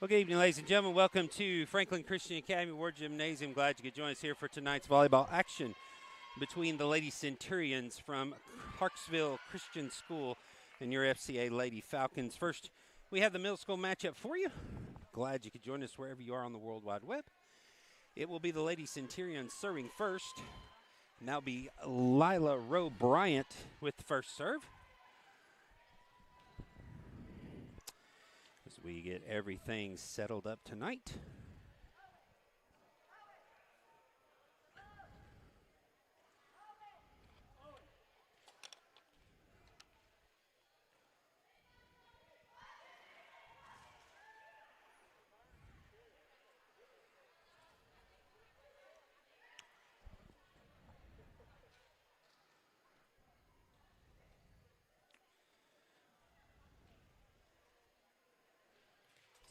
Well, good evening, ladies and gentlemen. Welcome to Franklin Christian Academy Ward Gymnasium. Glad you could join us here for tonight's volleyball action between the Lady Centurions from Clarksville Christian School and your FCA Lady Falcons. First, we have the middle school matchup for you. Glad you could join us wherever you are on the World Wide Web. It will be the Lady Centurions serving first, and that'll be Lila Rowe Bryant with the first serve. As we get everything settled up tonight.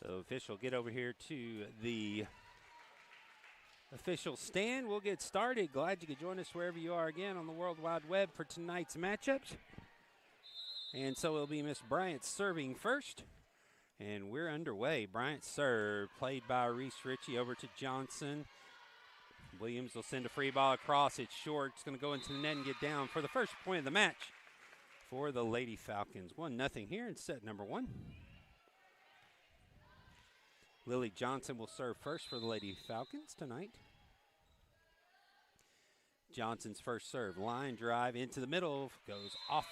So official, get over here to the official stand. We'll get started. Glad you could join us wherever you are again on the World Wide Web for tonight's matchups. And so it'll be Miss Bryant serving first. And we're underway. Bryant serve, played by Reese Ritchie over to Johnson. Williams will send a free ball across. It's short. It's going to go into the net and get down for the first point of the match for the Lady Falcons. 1-0 here in set number one. Lily Johnson will serve first for the Lady Falcons tonight. Johnson's first serve, line drive into the middle, goes off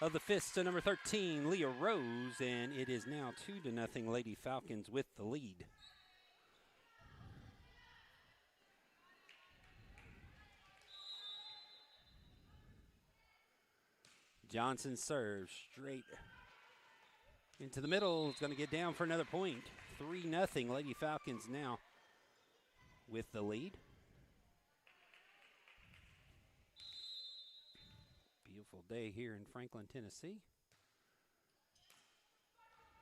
of the fists to number 13, Leah Rose, and it is now 2-0 Lady Falcons with the lead. Johnson serves straight into the middle. It's going to get down for another point. 3-0 Lady Falcons now with the lead. Beautiful day here in Franklin, Tennessee.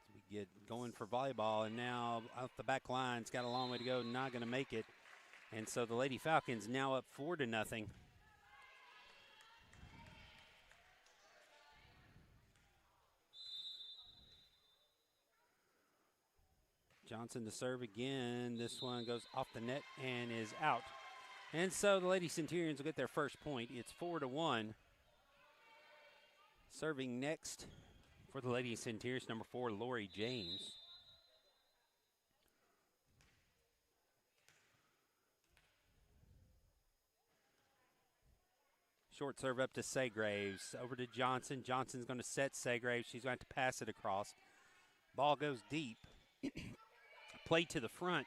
As we get going for volleyball, and now out the back line, it's got a long way to go, not going to make it. And so the Lady Falcons now up 4-0. Johnson to serve again. This one goes off the net and is out. And so the Lady Centurions will get their first point. It's 4-1. Serving next for the Lady Centurions, number 4, Lori James. Short serve up to Saygraves. Over to Johnson. Johnson's going to set Saygraves. She's going to pass it across. Ball goes deep. Play to the front.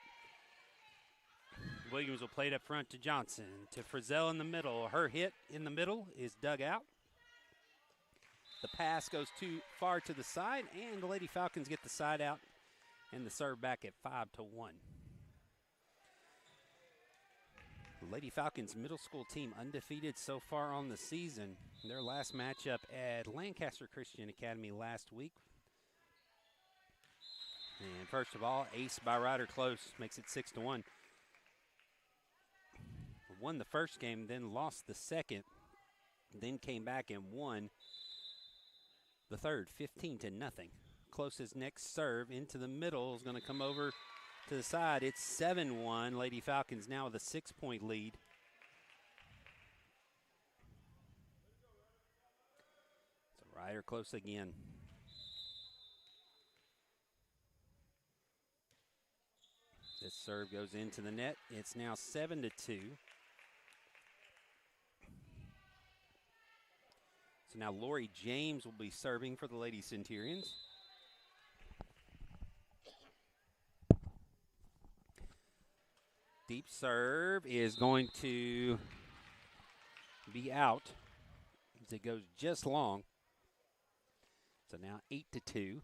Williams will play it up front to Johnson. To Frizzell in the middle. Her hit in the middle is dug out. The pass goes too far to the side, and the Lady Falcons get the side out and the serve back at 5-1. The Lady Falcons middle school team undefeated so far on the season. Their last matchup at Lancaster Christian Academy last week. And first of all, ace by Ryder Close makes it 6-1. Won the first game, then lost the second, then came back and won the third, 15-0. Close's next serve into the middle is going to come over to the side. It's 7-1. Lady Falcons now with a 6-point lead. So Ryder Close again. This serve goes into the net. It's now 7-2. So now Lori James will be serving for the Lady Centurions. Deep serve is going to be out as it goes just long. So now 8-2.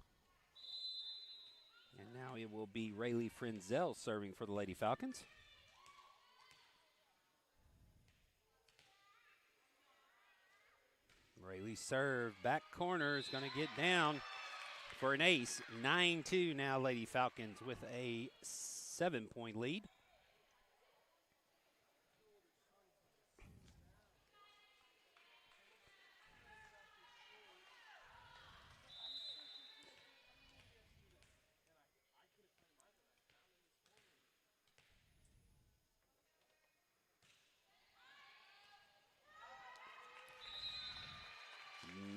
And now it will be Rayleigh Frenzel serving for the Lady Falcons. Rayleigh serve, back corner is going to get down for an ace. 9-2 now Lady Falcons with a 7-point lead.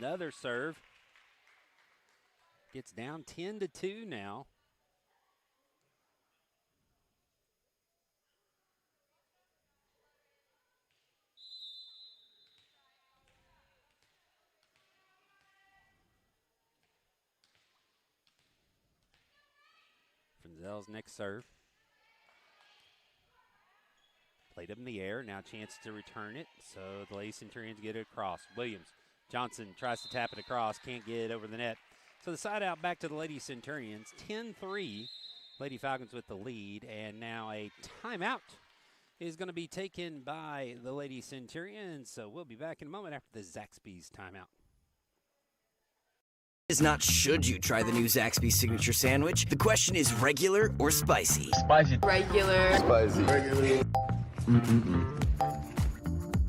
another serve. Gets down 10-2 now. Frenzel's next serve. Played up in the air. Now chance to return it. So the Lady Centurions get it across. Williams. Johnson tries to tap it across. Can't get it over the net. So the side out back to the Lady Centurions. 10-3. Lady Falcons with the lead. And now a timeout is going to be taken by the Lady Centurions. So we'll be back in a moment after the Zaxby's timeout. Is not should you try the new Zaxby's signature sandwich. The question is regular or spicy? Spicy. Regular. Spicy. Regular.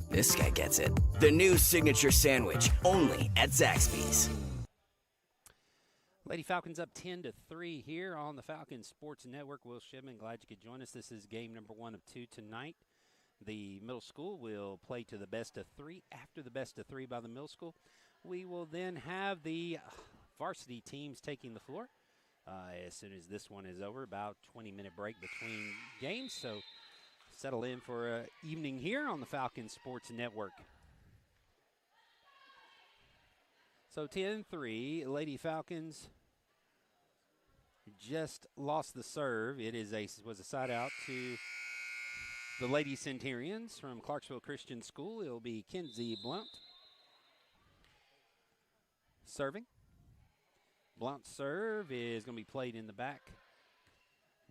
This guy gets it. The new signature sandwich, only at Zaxby's. Lady Falcons up 10-3 here on the Falcons Sports Network. Will Shipman, glad you could join us. This is game number 1 of 2 tonight. The middle school will play to the best of 3. After the best of 3 by the middle school, we will then have the varsity teams taking the floor. As soon as this one is over, about 20-minute break between games. So settle in for an evening here on the Falcons Sports Network. So 10-3, Lady Falcons just lost the serve. It was a side out to the Lady Centurions from Clarksville Christian School. It'll be Kenzie Blount serving. Blount's serve is going to be played in the back.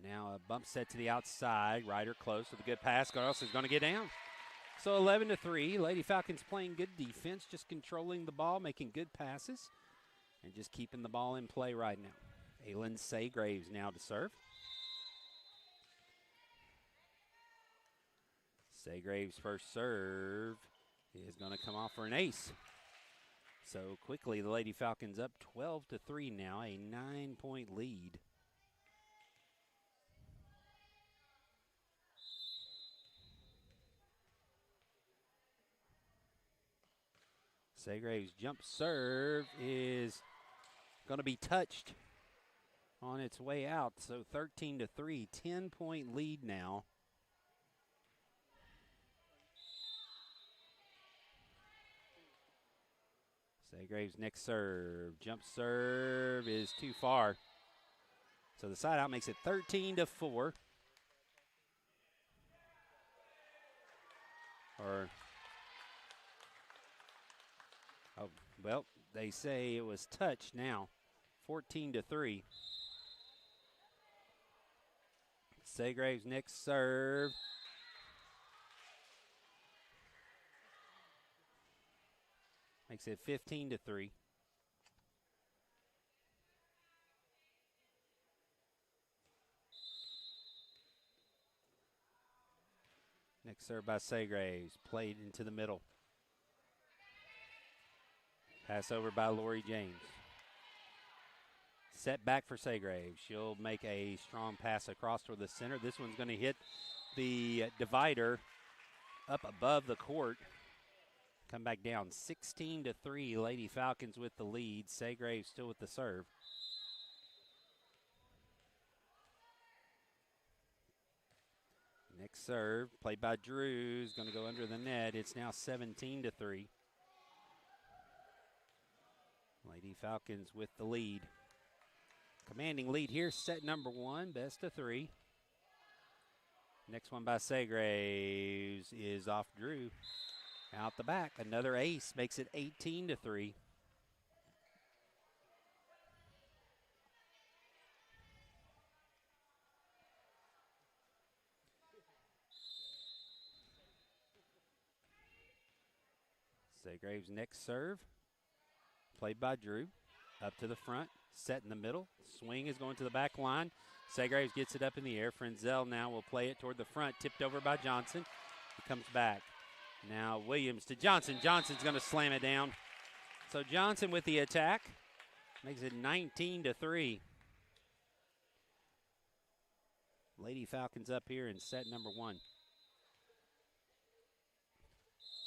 Now a bump set to the outside. Ryder close with a good pass. Garros is going to get down. So 11-3. Lady Falcons playing good defense, just controlling the ball, making good passes, and just keeping the ball in play right now. Aylin Saygraves now to serve. Saygraves' first serve is going to come off for an ace. So quickly, the Lady Falcons up 12-3 now, a 9-point lead. Saygraves' jump serve is going to be touched on its way out. So 13-3, 10-point lead now. Saygraves' next serve. Jump serve is too far. So the side out makes it 13-4. Well, they say it was touched now. 14-3. Saygraves' next serve. Makes it 15-3. Next serve by Saygraves. Played into the middle. Pass over by Lori James. Set back for Saygraves. She'll make a strong pass across toward the center. This one's going to hit the divider up above the court. Come back down 16-3. Lady Falcons with the lead. Saygraves still with the serve. Next serve, played by Drew, is going to go under the net. It's now 17-3. Lady Falcons with the lead. Commanding lead here, set number 1, best of 3. Next one by Saygraves is off Drew. Out the back, another ace makes it 18-3. Saygraves' next serve, played by Drew, up to the front, set in the middle. Swing is going to the back line. Saygraves gets it up in the air. Frenzel now will play it toward the front, tipped over by Johnson. He comes back. Now Williams to Johnson. Johnson's going to slam it down. So Johnson with the attack makes it 19-3. Lady Falcons up here in set number 1.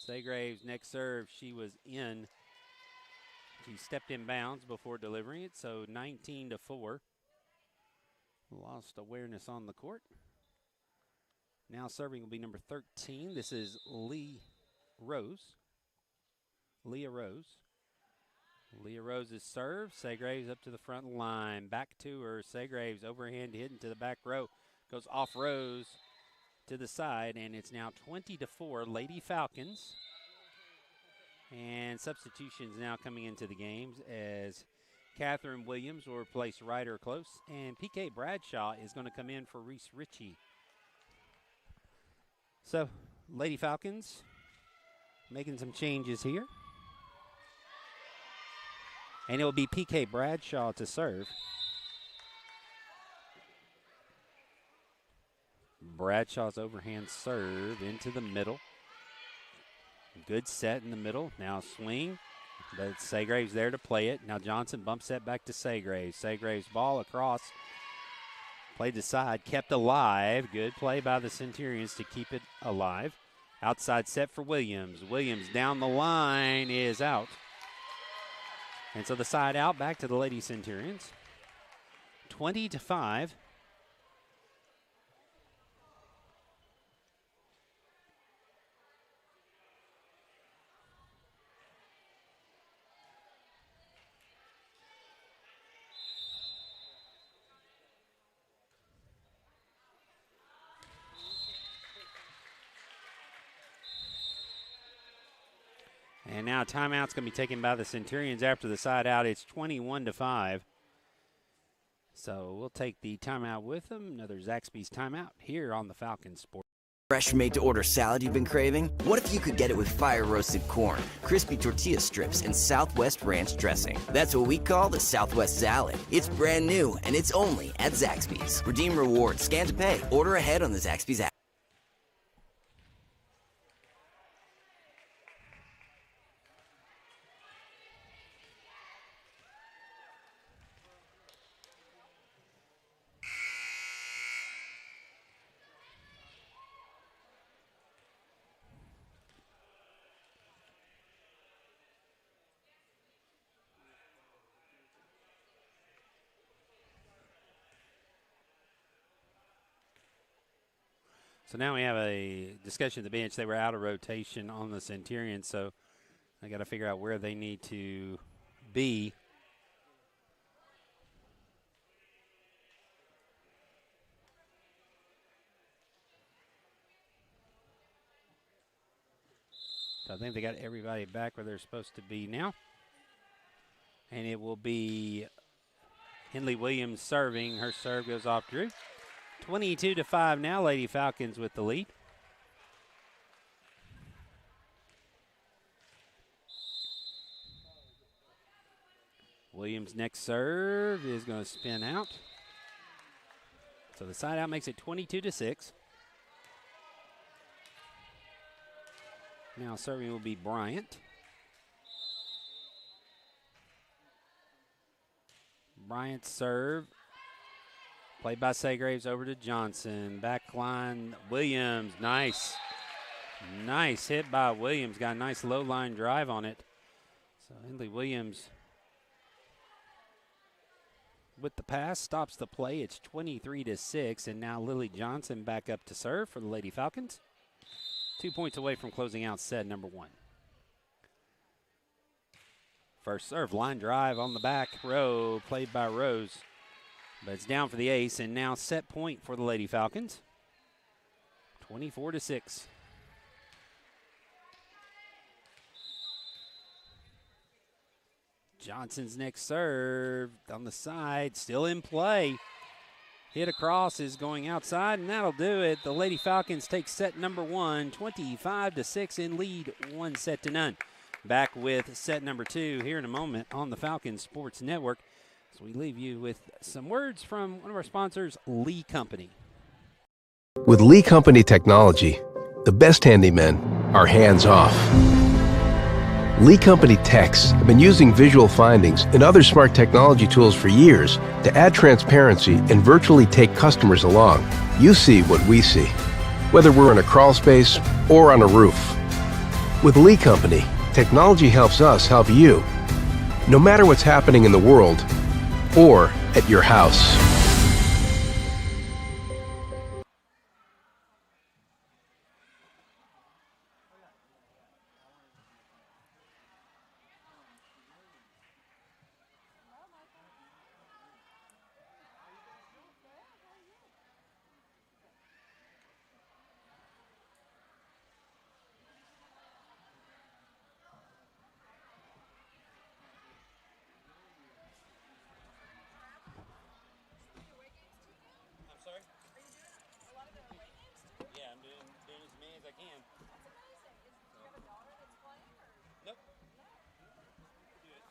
Saygraves' next serve, she was in He stepped in bounds before delivering it, so 19-4. Lost awareness on the court. Now serving will be number 13. This is Leah Rose. Leah Rose's serve. Segraves up to the front line. Back to her. Segraves overhand hit into the back row. Goes off Rose to the side, and it's now 20-4, Lady Falcons. And substitutions now coming into the games as Catherine Williams will replace Ryder Close, and PK Bradshaw is going to come in for Reese Ritchie. So, Lady Falcons making some changes here. And it will be PK Bradshaw to serve. Bradshaw's overhand serve into the middle. Good set in the middle. Now swing. But Segraves there to play it. Now Johnson bumps that back to Segraves. Segraves ball across. Played to side. Kept alive. Good play by the Centurions to keep it alive. Outside set for Williams. Williams down the line is out. And so the side out back to the Lady Centurions. 20-5. And now timeout's going to be taken by the Centurions after the side out. It's 21-5. So we'll take the timeout with them. Another Zaxby's timeout here on the Falcons Sport. Fresh made-to-order salad you've been craving? What if you could get it with fire-roasted corn, crispy tortilla strips, and Southwest ranch dressing? That's what we call the Southwest salad. It's brand new, and it's only at Zaxby's. Redeem rewards, scan to pay, order ahead on the Zaxby's app. So now we have a discussion at the bench. They were out of rotation on the Centurions, so they got to figure out where they need to be. So I think they got everybody back where they're supposed to be now. And it will be Henley Williams serving. Her serve goes off Drew. 22-5 now, Lady Falcons with the lead. Williams' next serve is going to spin out. So the side out makes it 22-6. Now serving will be Bryant. Bryant's serve. Played by Segraves over to Johnson. Back line, Williams. Nice. Nice hit by Williams. Got a nice low line drive on it. So Henley Williams with the pass stops the play. It's 23-6. And now Lily Johnson back up to serve for the Lady Falcons. 2 points away from closing out set number one. First serve, line drive on the back row, played by Rose. But it's down for the ace, and now set point for the Lady Falcons. 24-6. Johnson's next serve on the side, still in play. Hit across is going outside, and that'll do it. The Lady Falcons take set number one, 25-6 in lead, 1-0. Back with set number two here in a moment on the Falcons Sports Network. So we leave you with some words from one of our sponsors, Lee Company. With Lee Company technology, the best handymen are hands-off. Lee Company techs have been using visual findings and other smart technology tools for years to add transparency and virtually take customers along. You see what we see, whether we're in a crawl space or on a roof. With Lee Company, technology helps us help you. no matter what's happening in the world or at your house. Yeah, I'm doing as many as I can. Nope. Do it.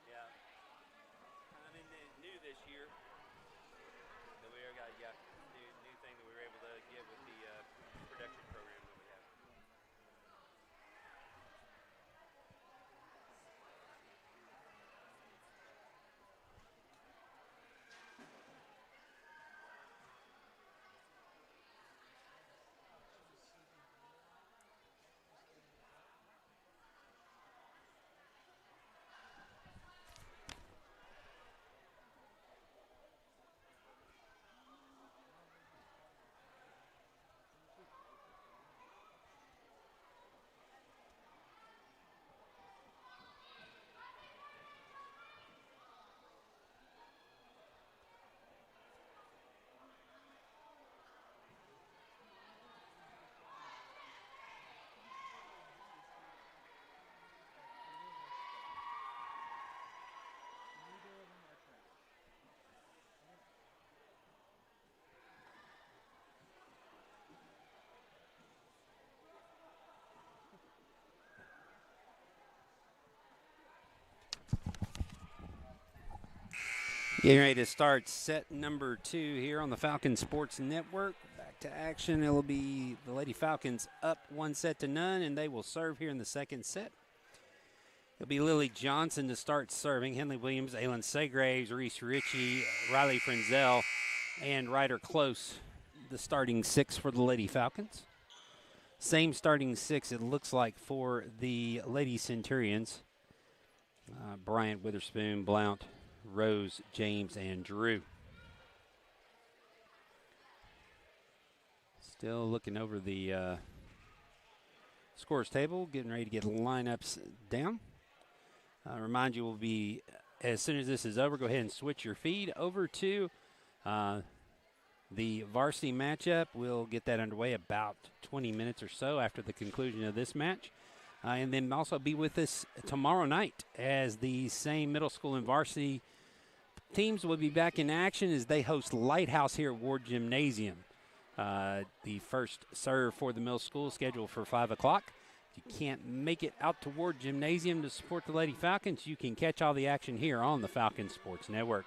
Yeah. I'm in the new this year. That we got new thing that we were able to get with the production program that we have. Getting ready to start set number 2 here on the Falcon Sports Network. Back to action. It'll be the Lady Falcons up 1-0, and they will serve here in the second set. It'll be Lily Johnson to start serving. Henley Williams, Aylin Segraves, Reese Ritchie, Riley Frenzel, and Ryder Close, the starting 6 for the Lady Falcons. Same starting 6, it looks like, for the Lady Centurions. Bryant, Witherspoon, Blount, Rose, James, and Drew. Still looking over the scores table, getting ready to get lineups down. Remind you, we'll be, as soon as this is over, go ahead and switch your feed over to the varsity matchup. We'll get that underway about 20 minutes or so after the conclusion of this match. And then also be with us tomorrow night as the same middle school and varsity teams will be back in action as they host Lighthouse here at Ward Gymnasium. The first serve for the middle school is scheduled for 5 o'clock. If you can't make it out to Ward Gymnasium to support the Lady Falcons, you can catch all the action here on the Falcon Sports Network.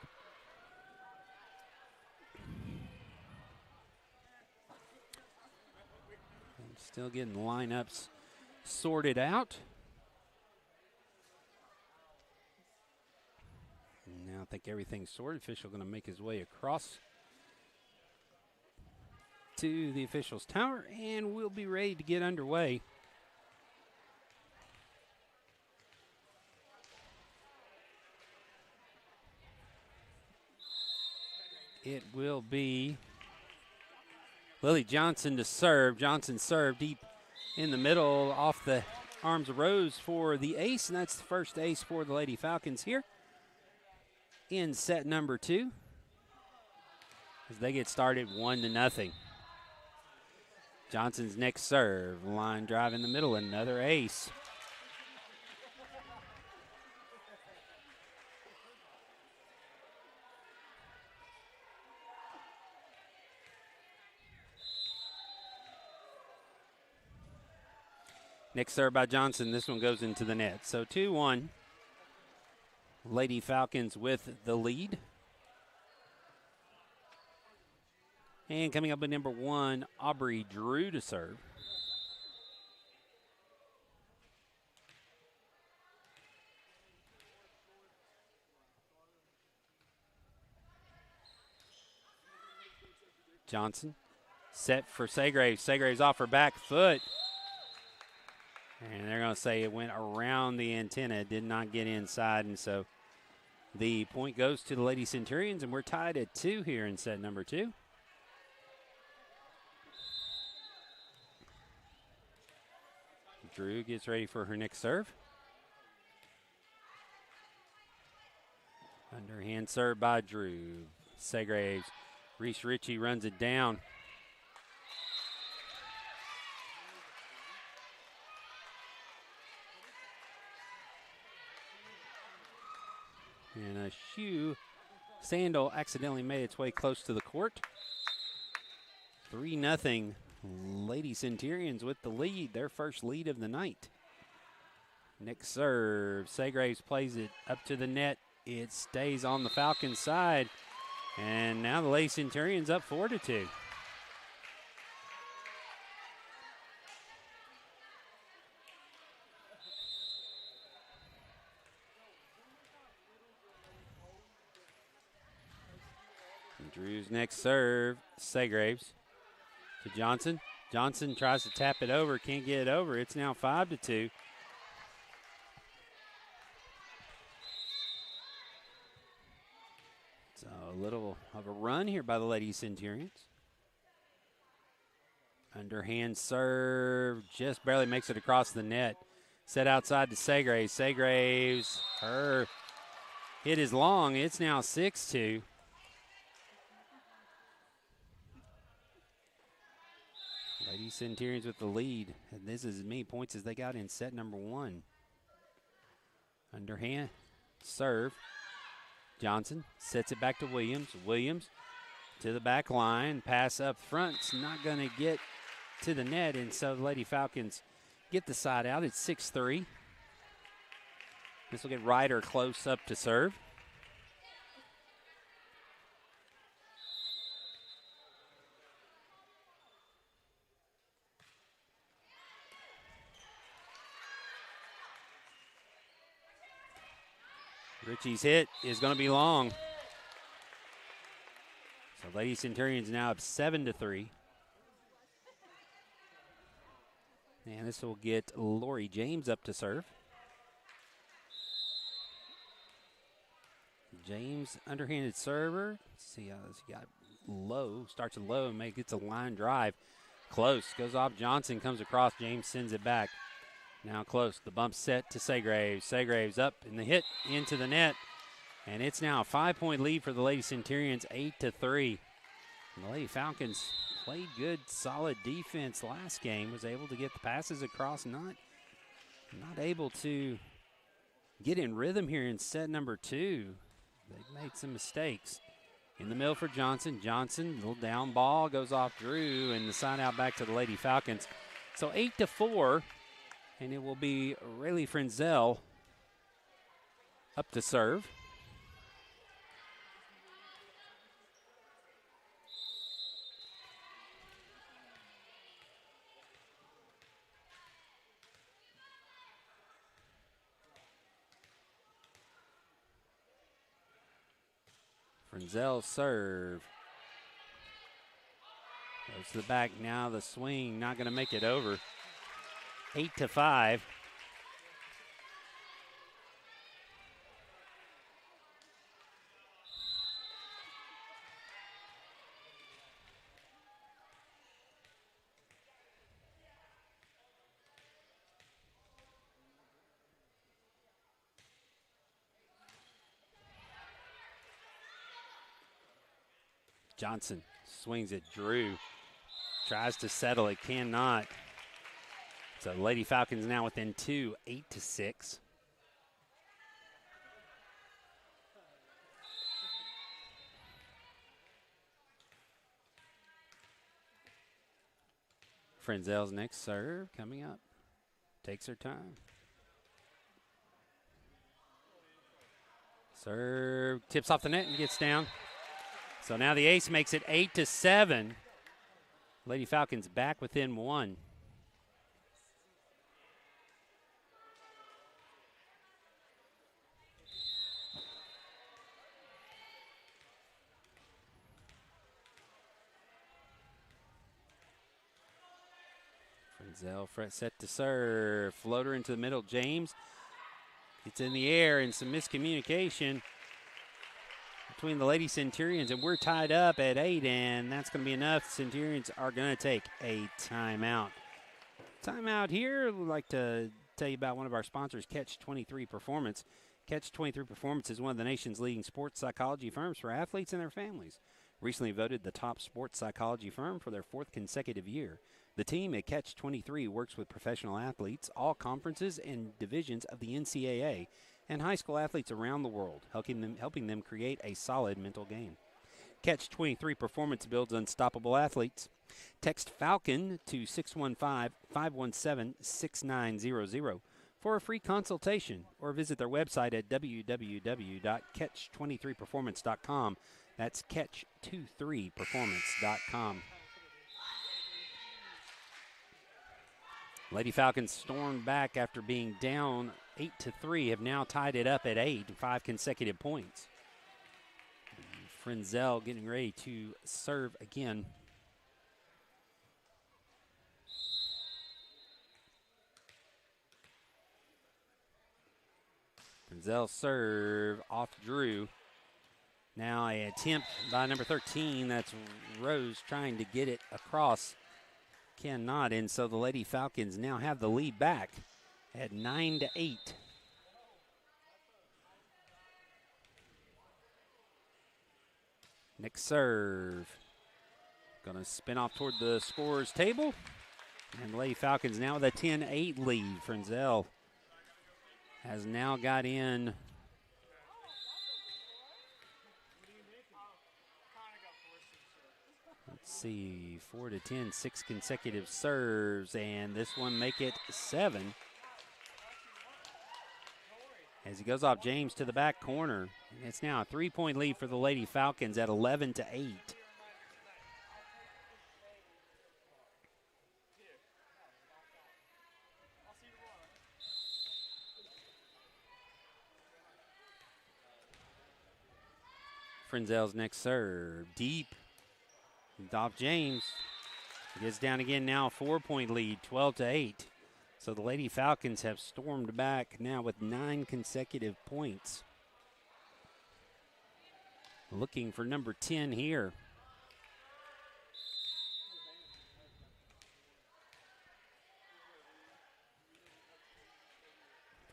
I'm still getting lineups sorted out. Now I think everything's sorted. Official going to make his way across to the officials' tower, and we'll be ready to get underway. It will be Lily Johnson to serve. Johnson served deep in the middle off the arms of Rose for the ace, and that's the first ace for the Lady Falcons here in set number 2 as they get started 1-0. Johnson's next serve, line drive in the middle, another ace. Next serve by Johnson, this one goes into the net. So 2-1. Lady Falcons with the lead. And coming up at number 1, Aubrey Drew to serve. Johnson set for Segraves. Segraves off her back foot. And they're going to say it went around the antenna. It did not get inside. And so the point goes to the Lady Centurions, and we're tied at 2 here in set number 2. Drew gets ready for her next serve. Underhand serve by Drew. Segraves. Reese Ritchie runs it down. And a shoe sandal accidentally made its way close to the court. 3-0. Lady Centurions with the lead, their first lead of the night. Next serve, Segraves plays it up to the net. It stays on the Falcons' side. And now the Lady Centurions up 4-2. Drew's next serve, Segraves to Johnson. Johnson tries to tap it over, can't get it over. It's now 5-2. So a little of a run here by the Lady Centurions. Underhand serve, just barely makes it across the net. Set outside to Segraves. Segraves, her hit is long. It's now 6-2. Lady Centurions with the lead. And this is as many points as they got in set number 1. Underhand serve. Johnson sets it back to Williams. Williams to the back line. Pass up front. It's not going to get to the net. And so the Lady Falcons get the side out. It's 6-3. This will get Ryder close up to serve. Ritchie's hit is going to be long. So Lady Centurions now up 7-3. And this will get Lori James up to serve. James, underhanded server. Let's see how this got low. Starts low and gets a line drive. Close. Goes off Johnson. Comes across. James sends it back. Now close. The bump set to Segraves. Segraves up in the hit into the net. And it's now a 5-point lead for the Lady Centurions, 8-3. And the Lady Falcons played good, solid defense last game. Was able to get the passes across. Not able to get in rhythm here in set number 2. They've made some mistakes. In the middle for Johnson. Johnson, little down ball, goes off Drew, and the side out back to the Lady Falcons. So 8-4. And it will be Rayleigh Frenzel up to serve. Frenzel serve. Goes to the back now. The swing, not going to make it over. 8-5. Johnson swings at Drew. Tries to settle it, cannot. So Lady Falcons now within 2, 8-6. Frenzel's next serve coming up. Takes her time. Serve tips off the net and gets down. So now the ace makes it 8-7. Lady Falcons back within 1. Frenzel set to serve. Floater into the middle. James. It's in the air and some miscommunication between the Lady Centurions, and we're tied up at 8, and that's going to be enough. Centurions are going to take a timeout. Timeout here. We'd like to tell you about one of our sponsors, Catch 23 Performance. Catch 23 Performance is one of the nation's leading sports psychology firms for athletes and their families. Recently voted the top sports psychology firm for their 4th consecutive year. The team at Catch 23 works with professional athletes, all conferences and divisions of the NCAA, and high school athletes around the world, helping them create a solid mental game. Catch 23 Performance builds unstoppable athletes. Text Falcon to 615-517-6900 for a free consultation, or visit their website at www.catch23performance.com. That's catch23performance.com. Lady Falcons stormed back after being down 8-3, have now tied it up at 8, 5 consecutive points. Frenzel getting ready to serve again. Frenzel serve off Drew. Now an attempt by number 13, that's Rose, trying to get it across. Cannot, and so the Lady Falcons now have the lead back at 9-8. Next serve. Going to spin off toward the scorer's table. And the Lady Falcons now with a 10-8 lead. Frenzel has now got in. Let's see, 4-10, 6 consecutive serves, and this one make it 7. As he goes off James to the back corner. It's now a 3-point lead for the Lady Falcons at 11-8. Frenzel's next serve, deep. Off James. He gets down again now, 4-point lead, 12-8. So the Lady Falcons have stormed back now with 9 consecutive points. Looking for number 10 here.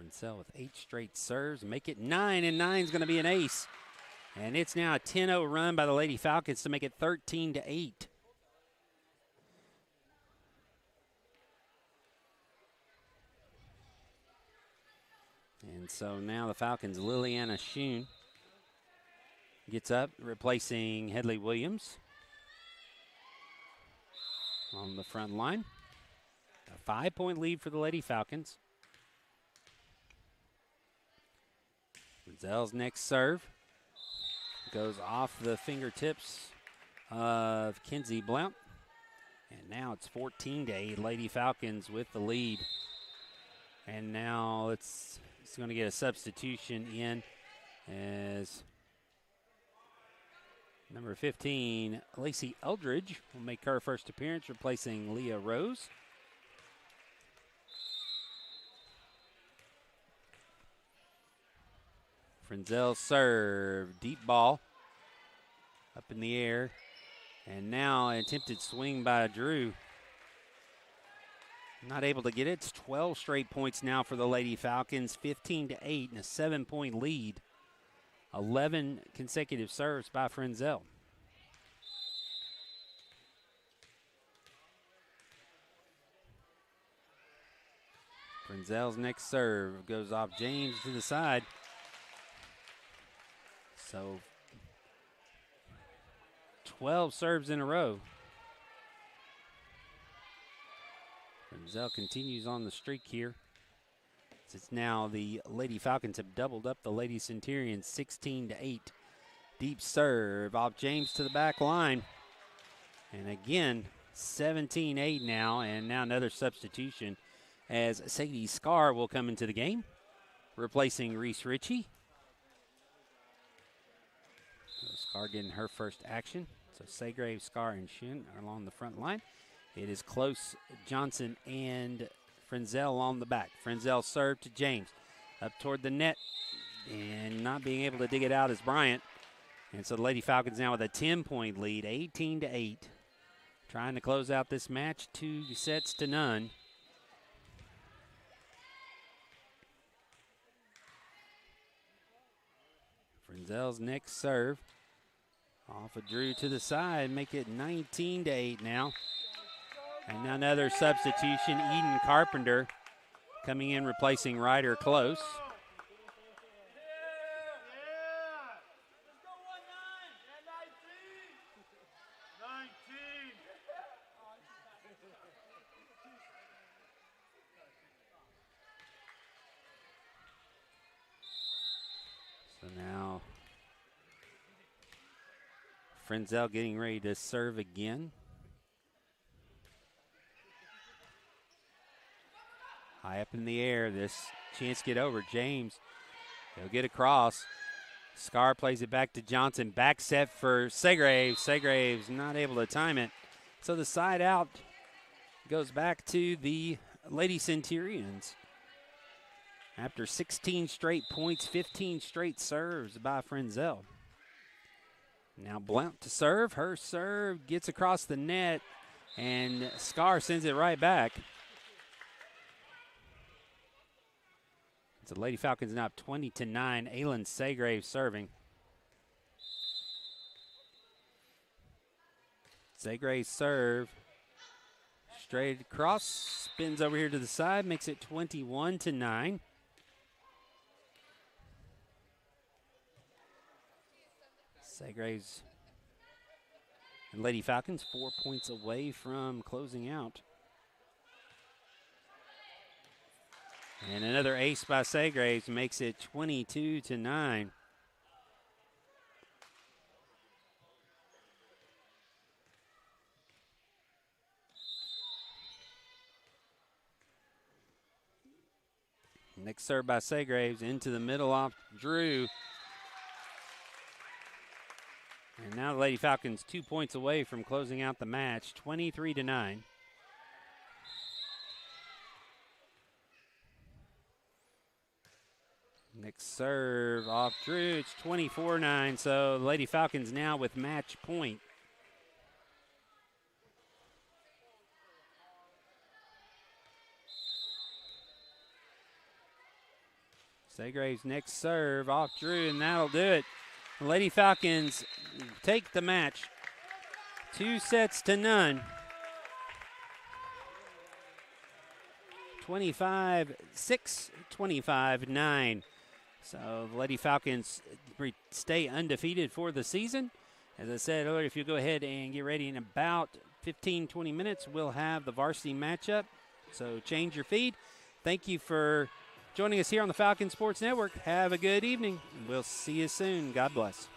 Frenzel with 8 straight serves, make it 9, and 9's going to be an ace. And it's now a 10-0 run by the Lady Falcons to make it 13-8. And so now the Falcons' Liliana Schoen gets up, replacing Headley Williams on the front line. A 5-point lead for the Lady Falcons. Frenzel's next serve goes off the fingertips of Kenzie Blount. And now it's 14-8. Lady Falcons with the lead. And now it's going to get a substitution in as number 15, Lacey Eldridge, will make her first appearance, replacing Leah Rose. Frenzel serve, deep ball, up in the air. And now an attempted swing by Drew. Not able to get it. It's 12 straight points now for the Lady Falcons, 15-8 and a 7-point lead. 11 consecutive serves by Frenzel. Frenzel's next serve goes off James to the side. So 12 serves in a row. Frenzel continues on the streak here. It's now the Lady Falcons have doubled up the Lady Centurions, 16-8. Deep serve off James to the back line. And again, 17-8 now, and now another substitution as Sadie Scar will come into the game, replacing Reese Ritchie. So Scar getting her first action. So Segrave, Scar, and Shin are along the front line. It is close. Johnson and Frenzel on the back. Frenzel serve to James. Up toward the net. And not being able to dig it out is Bryant. And so the Lady Falcons now with a 10-point lead, 18-8. Trying to close out this match, 2-0. Frenzel's next serve. Off of Drew to the side, make it 19-8 now. And now another substitution, Eden Carpenter coming in replacing Ryder Close. So now Frenzel getting ready to serve again. High up in the air, this chance to get over. James, he'll get across. Scar plays it back to Johnson. Back set for Segraves. Segraves not able to time it. So the side out goes back to the Lady Centurions. After 16 straight points, 15 straight serves by Frenzel. Now Blount to serve. Her serve gets across the net, and Scar sends it right back. So Lady Falcons now up 20-9. Aylin Segraves serving. Segraves serve. Straight across. Spins over here to the side. Makes it 21-9. Segraves and Lady Falcons 4 points away from closing out. And another ace by Segraves makes it 22-9. Next serve by Segraves into the middle off Drew. And now the Lady Falcons 2 points away from closing out the match, 23-9. Next serve off Drew. It's 24-9. So the Lady Falcons now with match point. Segraves next serve off Drew, and that'll do it. The Lady Falcons take the match 2-0. 25-6, 25-9. So the Lady Falcons stay undefeated for the season. As I said earlier, if you go ahead and get ready in about 15-20 minutes, we'll have the varsity matchup. So change your feed. Thank you for joining us here on the Falcon Sports Network. Have a good evening. We'll see you soon. God bless.